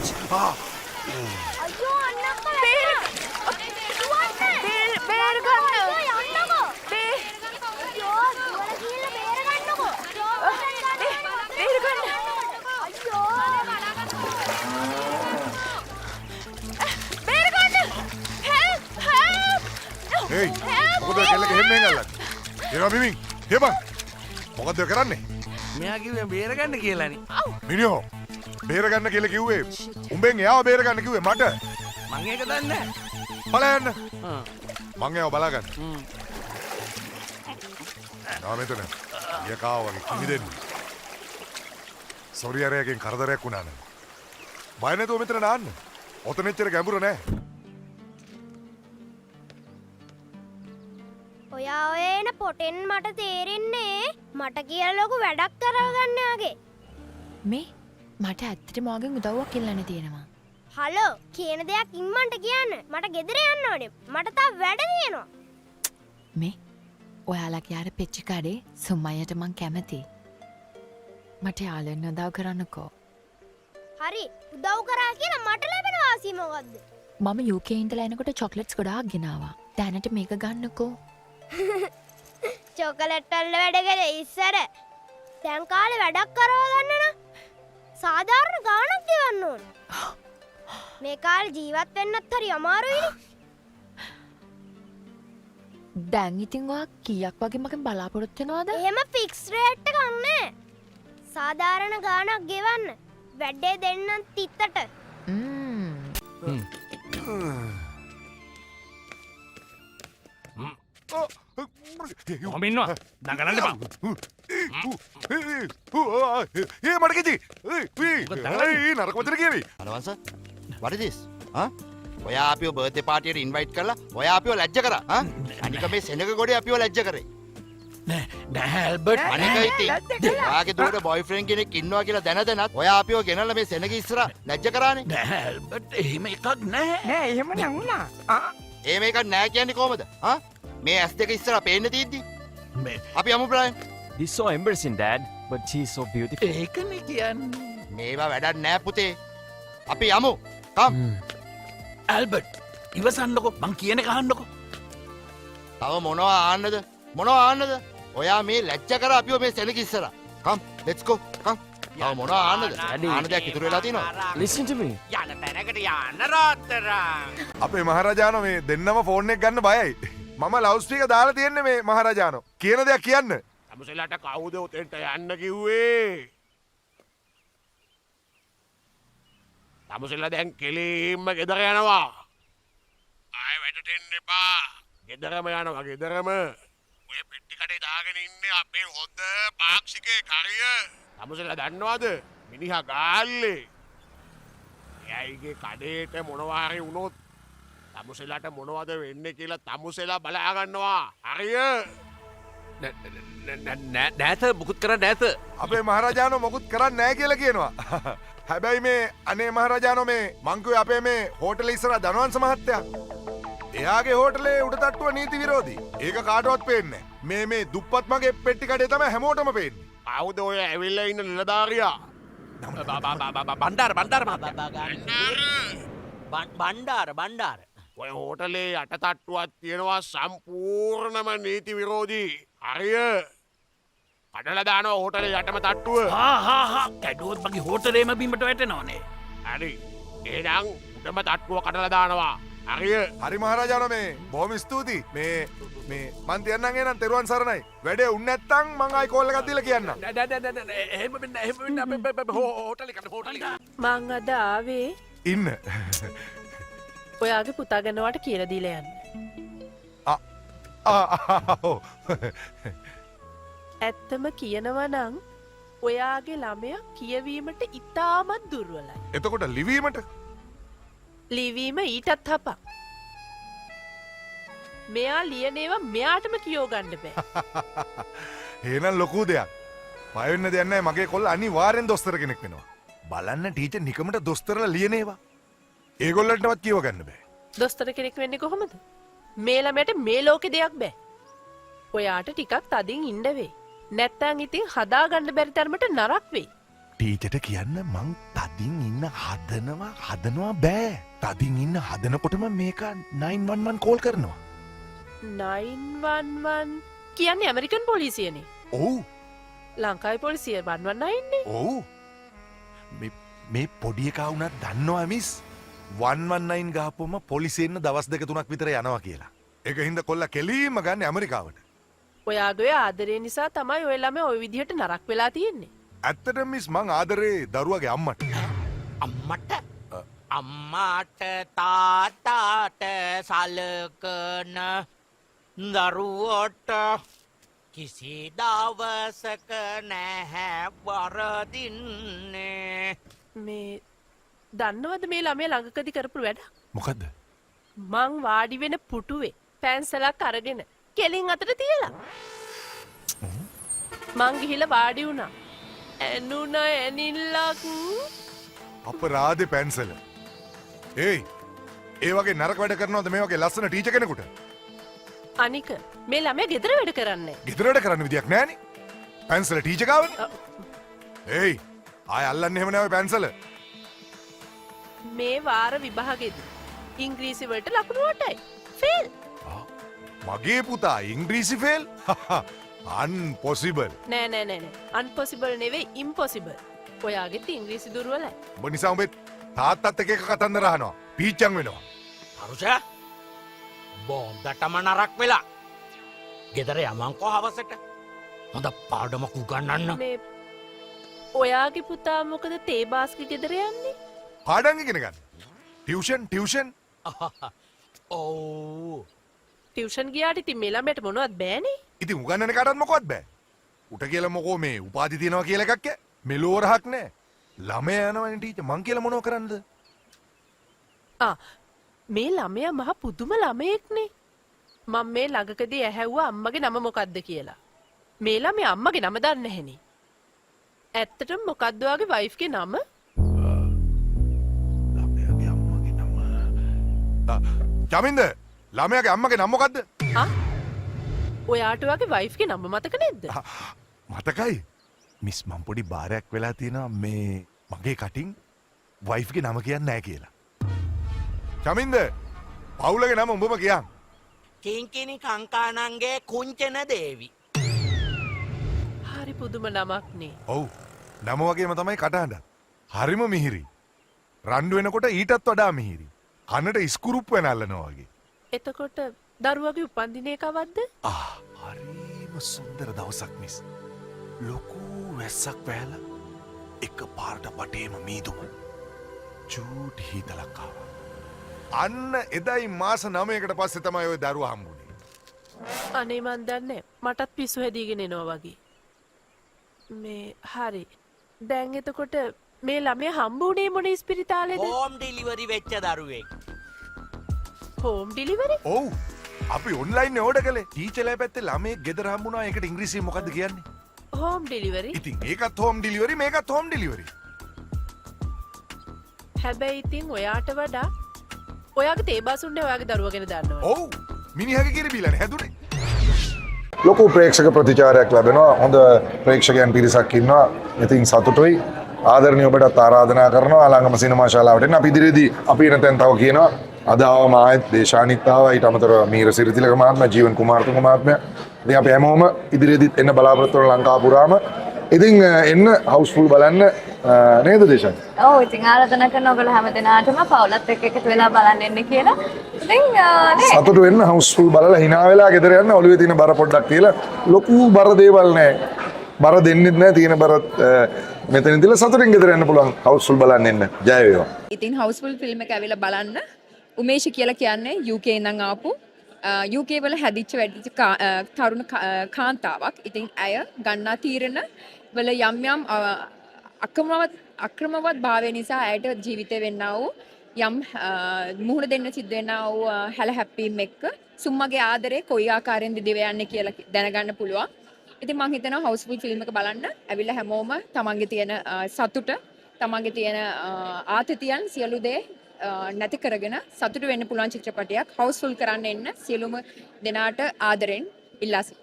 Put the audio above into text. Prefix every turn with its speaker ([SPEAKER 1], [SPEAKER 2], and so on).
[SPEAKER 1] අයියෝ අන්නම්ම බේර ගන්න යන්නකෝ අයියෝ දුවල ගිහිල්ලා බේර ගන්නකෝ බේර ගන්න අයියෝ බේර ගන්න help
[SPEAKER 2] හේයි මොකද කෙල්ලක හෙම්මෙන් අල්ලන්නේ එනවා මිමින් හේබන් මොකද කරන්නේ
[SPEAKER 3] මෙයා කිව්වේ බේරගන්න කියලානේ.
[SPEAKER 2] මිනිහෝ බේරගන්න කියලා කිව්වේ උඹෙන් එයාව බේරගන්න කිව්වේ මට
[SPEAKER 3] මං ඒක දන්නේ නැහැ.
[SPEAKER 2] බලයන්න
[SPEAKER 3] ආ.
[SPEAKER 2] මං එයාව බලාගන්න නා මෙතන යකාව වගේ කිමිදෙන්නේ සොරි අරයකින් කරදරයක් වුණා නේද බය නැතුව මෙතන නාන්න ඔතන එච්චර ගැඹුර නෑ
[SPEAKER 1] ඔයා ඔය එන පොටෙන් මට තේරෙන්නේ මට කියලා ලොකු වැඩක් කරගන්න වගේ.
[SPEAKER 4] මේ මට ඇත්තටම ඔයාගෙන් උදව්වක් ඉල්ලන්න තියෙනවා.
[SPEAKER 1] හලෝ කියන දෙයක් ඉම්මන්ට කියන්න. මට ගෙදර යන්න ඕනේ. මට තා වැඩ තියෙනවා.
[SPEAKER 4] මේ ඔයාලගේ අර පෙච්චි කඩේ සුම්මයට මං කැමතියි. මට යාළුවෙන් උදව් කරන්නකෝ.
[SPEAKER 1] හරි උදව් කරා කියලා මට ලැබෙන වාසිය මොකද්ද?
[SPEAKER 4] මම UK ඉඳලා එනකොට චොක්ලට්ස් ගොඩාක් ගෙනාවා. දැනට මේක ගන්නකෝ.
[SPEAKER 1] චොකලට් වල වැඩ කරේ ඉස්සර. දැන් කාලේ වැඩක් කරව ගන්න නම් සාධාරණ ගාණක් ගෙවන්න ඕනේ. මේ කාලේ ජීවත් වෙන්නත් හරි අමාරුයිනේ.
[SPEAKER 4] දැන් ඉතින් ඔයා කීයක් වගේ මගෙන් බලාපොරොත්තු වෙනවද?
[SPEAKER 1] එහෙම ෆික්ස් රේට් එකක් නැහැ. සාධාරණ ගාණක් ගෙවන්න. වැඩේ දෙන්නම් තිත්තට.
[SPEAKER 5] කොහොම ඉන්නවා? දඟලන්න එපා.
[SPEAKER 2] ඒ මට කිචි නරක වචන කියවි
[SPEAKER 6] අනවංශ what is this ඔයා අපිව බර්ත්ඩේ පාටියට ඉන්වයිට් කරලා ඔයා අපිව ලැජ්ජ කරා අනික මේ සෙනග ගොඩේ අපිව ලැජ්ජ කරේ
[SPEAKER 3] නෑ ඇල්බර්ට්.
[SPEAKER 6] අනික ඉතින් ඔයාගේ දුවට බොයිෆ්‍රෙන්ඩ් කෙනෙක් ඉන්නවා කියලා දැනදැනත් ඔයා අපිව ගෙනල්ලා මේ සෙනග ඉස්සරහා ලැජ්ජ කරානේ
[SPEAKER 3] නෑ ඇල්බර්ට් එහෙම එකක් නෑ.
[SPEAKER 7] නෑ එහෙම නුණා.
[SPEAKER 6] එහෙම එකක් නෑ කියන්නේ කොහමද මේ ඇස් දෙක ඉස්සරහා පේන්න තියද්දි
[SPEAKER 3] මේ
[SPEAKER 6] අපි යමු Brian
[SPEAKER 5] This so embarrassing, Dad, but she's so beautiful.
[SPEAKER 3] ඒකනේ කියන්නේ.
[SPEAKER 6] මේවා වැඩක් නෑ පුතේ අපි යමු කම්
[SPEAKER 3] ඇල්බර්ට් ඉවසන්නකො මං කියන එක අහන්නකො.
[SPEAKER 6] තව මොනවා ආන්නද ඔයා මේ ලැජ්ජ කරා අපිව මේ සෙනග ඉස්සරහා කම් let's go කම් තව මොනවා ආන්නද ආන්න දෙයක් ඉතුරු වෙලා තියෙනවා
[SPEAKER 5] Listen to me.
[SPEAKER 3] යන තැනකට යන්න රාත්තරන්.
[SPEAKER 2] අපේ මහරජානෝ මේ දෙන්නම ෆෝන් එක ගන්න බයයි මම ලවුඩ් ස්පීකර් දාලා තියන්නේ මේ මහරජානෝ කියන දෙයක් කියන්න
[SPEAKER 5] තමුසෙලාට කවුද උතෙන්ට යන්න කිව්වේ? තමුසෙලා දැන් කෙලින්ම ගෙදර යනවා. ආයෙ වැඩට එන්න එපා. ගෙදරම යනවා ගෙදරම. ඔය පෙට්ටි කඩේ දාගෙන ඉන්නේ අපේ හොඳ පාක්ෂිකේ කරිය. තමුසෙලා දන්නවද? මිනිහා ගාල්ලේ. එයාගේ කඩේට මොනවා හරි වුණොත් තමුසෙලාට මොනවද වෙන්නේ කියලා තමුසෙලා බලා ගන්නවා. හරිය?
[SPEAKER 3] නෑත මුකුත් කරන්න නැත.
[SPEAKER 2] අපේ මහරජානෝ මොකුත් කරන්නේ නැහැ කියලා කියනවා. හැබැයි මේ අනේ මහරජානෝ මේ මං කිව්වේ අපේ මේ හෝටලේ ඉස්සරහ ධනවංශ මහත්තයා. එයාගේ හෝටලේ උඩ තට්ටුව නීති විරෝධී. ඒක කාටවත් පේන්නේ නැහැ. මේ දුප්පත් මගේ පෙට්ටි කඩේ තමයි හැමෝටම පේන්නේ.
[SPEAKER 5] කවුද ඔය ඇවිල්ලා ඉන්න නිලධාරියා?
[SPEAKER 3] බණ්ඩාර.
[SPEAKER 5] ඔය හෝටලේ යට තට්ටුවක් තියෙනවා සම්පූර්ණම නීති විරෝධී. හරිය? කඩලා දානවා හෝටලේ යටම තට්ටුව.
[SPEAKER 3] කැඩුවොත් මගේ හෝටලේම බිමට වැටෙනවනේ.
[SPEAKER 5] හරි. එහෙනම් උඩම තට්ටුව කඩලා දානවා. හරිය?
[SPEAKER 2] හරි මහරජානෝ මේ බොහොම ස්තුතියි. මේ මං තියන්නම් එහෙනම් තෙරුවන් සරණයි. වැඩේ උන් නැත්තම් මං ආයි කෝල් එකක් දීලා කියන්නම්.
[SPEAKER 3] එහෙම වෙන්න හෝටලේ
[SPEAKER 8] මං අද ආවේ
[SPEAKER 2] ඉන්න.
[SPEAKER 8] ඔයාගේ පුතා ගැනවට කියලා දීලා යන්න. ඇත්තම කියනවා නම් ඔයාගේ ළමයා කියවීමට ඉතාමත් දුර්වලයි.
[SPEAKER 2] එතකොට ලිවීමට
[SPEAKER 8] ලිවීම ඊටත් හපක්. මෙයා ලියනේවා මෙයාටම කියෝ ගන්න බෑ.
[SPEAKER 2] එහෙනම් ලොකු දෙයක්. බය වෙන්න දෙයක් නැහැ මගේ කොල්ල අනිවාර්යෙන් දොස්තර කෙනෙක් වෙනවා. බලන්න ටීචර් නිකමට දොස්තරලා ලියනේවා. ඒගොල්ලන්ටවත් කියව ගන්න බෑ.
[SPEAKER 8] දොස්තර කෙනෙක් වෙන්නේ කොහොමද? මේ ළමයට මේ ලෝකේ දෙයක් බෑ. ඔයාට ටිකක් තදින් ඉන්න වෙයි. නැත්තම් ඉතින් හදා ගන්න බැරි තරමට නරක වෙයි.
[SPEAKER 2] ටීචට කියන්න මං තදින් ඉන්න හදනවා බෑ. තදින් ඉන්න හදනකොටම මේක 911 කෝල් කරනවා.
[SPEAKER 8] 911 කියන්නේ ඇමරිකන් පොලිසියනේ.
[SPEAKER 2] ඔව්
[SPEAKER 8] ලංකායි පොලිසිය 119න්නේ.
[SPEAKER 2] ඔව් මේ පොඩි එකා වුණත් දන්නවා මිස් 119 ගාපුවම පොලිසියෙන්න දවස් 2-3ක් විතර යනවා කියලා. ඒක හින්දා කොල්ලා කෙලීම ගන්න ඇමරිකාවට.
[SPEAKER 8] ඔයාගේ ආදරේ නිසා තමයි ඔය ළමයා ওই විදිහට නරක වෙලා තියෙන්නේ.
[SPEAKER 2] ඇත්තටම මිස් මං ආදරේ දරුවගේ අම්මට.
[SPEAKER 7] අම්මට අම්මාට තාතාට සලකන දරුවොට කිසි දවසක නැහැ වරදින්නේ.
[SPEAKER 8] මේ දන්නවද මේ ළමයා ළඟකදී කරපු වැඩ?
[SPEAKER 2] මොකද්ද?
[SPEAKER 8] මං වාඩි වෙන පුටුවේ පැන්සලක් අරගෙන කෙලින් අතට තියලා මං ගිහිල්ලා වාඩි වුණා. ඇනුන ඇනිල්ලක්
[SPEAKER 2] අපරාධේ පැන්සල. ඒ වගේ නරක වැඩ කරනවද මේ වගේ ලස්සන ටීචර් කෙනෙකුට?
[SPEAKER 8] අනික මේ ළමයා ගෙදර වැඩ කරන්නේ.
[SPEAKER 2] ගෙදර වැඩ කරන්න විදියක් නැහනේ. පැන්සල ටීචර් ගාවනේ. ආය අල්ලන්නේ එහෙම නෑ ඔය පැන්සල.
[SPEAKER 8] මේ වාර විභාගෙදී ඉංග්‍රීසි වලට ලකුණු 8යි. ෆේල්.
[SPEAKER 2] මගේ පුතා ඉංග්‍රීසි ෆේල්? අන්පොසිබල්.
[SPEAKER 8] නෑ. අන්පොසිබල් නෙවෙයි ඉම්පොසිබල්. ඔයාගෙත් ඉංග්‍රීසි දුර්වලයි.
[SPEAKER 2] උඹ නිසා උඹේ තාත්තත් එක්ක කතන්දර අහනවා. පීච්චන් වෙනවා.
[SPEAKER 7] හරුෂ බෝන්දටම නරක් වෙලා ගෙදර යමන්කෝ හවසට හොඳ පාඩමක් උගන්නන්න.
[SPEAKER 8] මේ ඔයාගේ පුතා මොකද තේ බාස්කේ ගෙදර යන්නේ?
[SPEAKER 2] පාඩම් ඉගෙන ගන්න. ටියුෂන්.
[SPEAKER 7] ඔව්
[SPEAKER 8] ටියුෂන් ගියාට ඉතින් මේ ළමයට මොනවත් බෑනේ.
[SPEAKER 2] ඉතින් උගන්නන කාටවත් මොකවත් බෑ. උට කියලා මොකෝ මේ උපාධි තියනවා කියලා එකක් ඈ. මෙලෝ රහක් නෑ. ළමයා යනවනේ ටීචර් මං කියලා මොනව කරන්නද?
[SPEAKER 8] මේ ළමයා මහ පුදුම ළමයෙක්නේ. මම මේ ළඟකදී ඇහැව්වා අම්මගේ නම මොකද්ද කියලා. මේ ළමයා අම්මගේ නම දන්නේ නැහෙනේ. ඇත්තටම මොකද්ද ඔයාගේ වයිෆ්ගේ නම?
[SPEAKER 2] ළමයාගේ අම්මගේ නම. චමින්ද ළමයාගේ අම්මගේ නම මොකද්ද?
[SPEAKER 8] ඔයාට ඔයාගේ වයිෆ්ගේ නම මතක නැද්ද?
[SPEAKER 2] මතකයි. මිස් මං පොඩි බාරයක් වෙලා තියෙනවා මේ මගේ කටින් වයිෆ්ගේ නම කියන්නේ නැහැ කියලා. චමින්ද පවුලගේ නම උඹම කියන්.
[SPEAKER 7] කිංකිණි කංකානන්ගේ කුංචන දේවි.
[SPEAKER 8] හරි පුදුම නමක් නේ.
[SPEAKER 2] ඔව් නම වගේම තමයි කටහඬ. හරිම මිහිරි. රණ්ඩු වෙනකොට ඊටත් වඩා මිහිරි. කනට ඉස්කුරුප් වෙන අල්ලනවා වගේ.
[SPEAKER 8] එතකොට දරුවගේ උපන්දිනය කවද්ද?
[SPEAKER 2] හරිම සුන්දර දවසක් මිස්. ලොකු වැස්සක් වැහලා එක පාරට පටේම මීදුම. චූටි හීතලක් ආවා. අන්න එදයි මාස 9කට පස්සේ තමයි ওই දරුවා හම්බුනේ.
[SPEAKER 8] අනේ මන් දන්නේ මටත් පිස්සු හැදීගෙන එනවා වගේ. මේ හරි. දැන් එතකොට මේ ළමයා හම්බුනේ මොන ඉස්පිරිතාලේද?
[SPEAKER 7] හෝම් ඩිලිවරි වෙච්ච දරුවෙක්.
[SPEAKER 8] Home delivery?
[SPEAKER 2] ඔව්. අපි ඔන්ලයින් ඕඩර් කළේ. ටීචර්ලා පැත්තේ ළමයෙක් ගෙදර හම්බුණා. ඒකට ඉංග්‍රීසියෙන් මොකද්ද කියන්නේ?
[SPEAKER 8] Home delivery.
[SPEAKER 2] ඉතින් ඒකත් හෝම් ඩිලිවරි මේකත් හෝම් ඩිලිවරි.
[SPEAKER 8] හැබැයි ඉතින් ඔයාට වඩා ඔයාගේ තේබාසුන්නේ ඔයාගේ දරුවා ගැන දන්නවා.
[SPEAKER 2] ඔව්. මිනිහගේ කිරි බීලානේ හැදුනේ.
[SPEAKER 9] ලොකු ප්‍රේක්ෂක ප්‍රතිචාරයක් ලැබෙනවා. හොඳ ප්‍රේක්ෂකයන් පිරිසක් ඉන්නවා. ඉතින් සතුටුයි. ආදරණීය ඔබටත් ආරාධනා කරනවා ළඟම සිනමා ශාලාවට එන්න. අපි ඉදිරියේදී අපි එන තැන් තව කියනවා. අද ආවම ආයෙත් දේශානිත් ආවා. ඊට අමතරව මීර සිරිතිලක මහත්මයා, ජීවන් කුමාරතුංග මහත්මයා. ඉතින් අපි හැමෝම ඉදිරියේදීත් එන්න බලාපොරොත්තු වෙන ලංකාව පුරාම. ඉතින් එන්න හවුස්ෆුල් බලන්න නේද දේශානි?
[SPEAKER 10] ඔව් ඉතින් ආරාධනා කරන ඔයගොල්ලෝ හැමදෙනාටම පවුලත් එක්ක එකතු වෙලා බලන්න එන්න කියලා. ඉතින් නේ
[SPEAKER 9] සතුටු වෙන්න හවුස්ෆුල් බලලා hina වෙලා ගෙදර යන්න. ඔළුවේ තියෙන බර පොඩ්ඩක් කියලා. ලොකු බර දේවල් නැහැ. බර දෙන්නෙත් නැහැ. තියෙන බරත් මෙතන ඉඳලා සතුටින් ගෙදර යන්න පුළුවන්. හවුස්ෆුල් බලන්න එන්න. ජය වේවා.
[SPEAKER 11] ඉතින් හවුස්ෆුල් ෆිල්ම් එක ඇවිල්ලා බලන්න. උමේෂ් කියලා කියන්නේ UK ඉඳන් ආපු UK වල හැදිච්ච වැඩිච්ච තරුණ කාන්තාවක්. ඉතින් ඇය ගන්නා තීරණ වල යම් යම් අක්‍රමවත් භාවය නිසා ඇයට ජීවිතේ වෙන්නා වූ යම් මුහුණ දෙන්න සිද්ධ වෙනා වූ හැලහැප්පීම් එක්ක සුම්මගේ ආදරේ කොයි ආකාරයෙන්ද දිව යන්නේ කියලා දැනගන්න පුළුවන්. ඉතින් මම හිතනවා හවුස්ෆුල් ෆිල්ම් එක බලන්න ඇවිල්ලා හැමෝම තමන්ගේ තියෙන සතුට, තමන්ගේ තියෙන ආතතියන් සියලු දේ නැති කරගෙන සතුට වෙන්න පුළුවන් චිත්‍රපටයක් හවුස්ෆුල් කරන්න එන්න සියලුම දෙනාට ආදරෙන් ඉල්ලා සිටිනවා.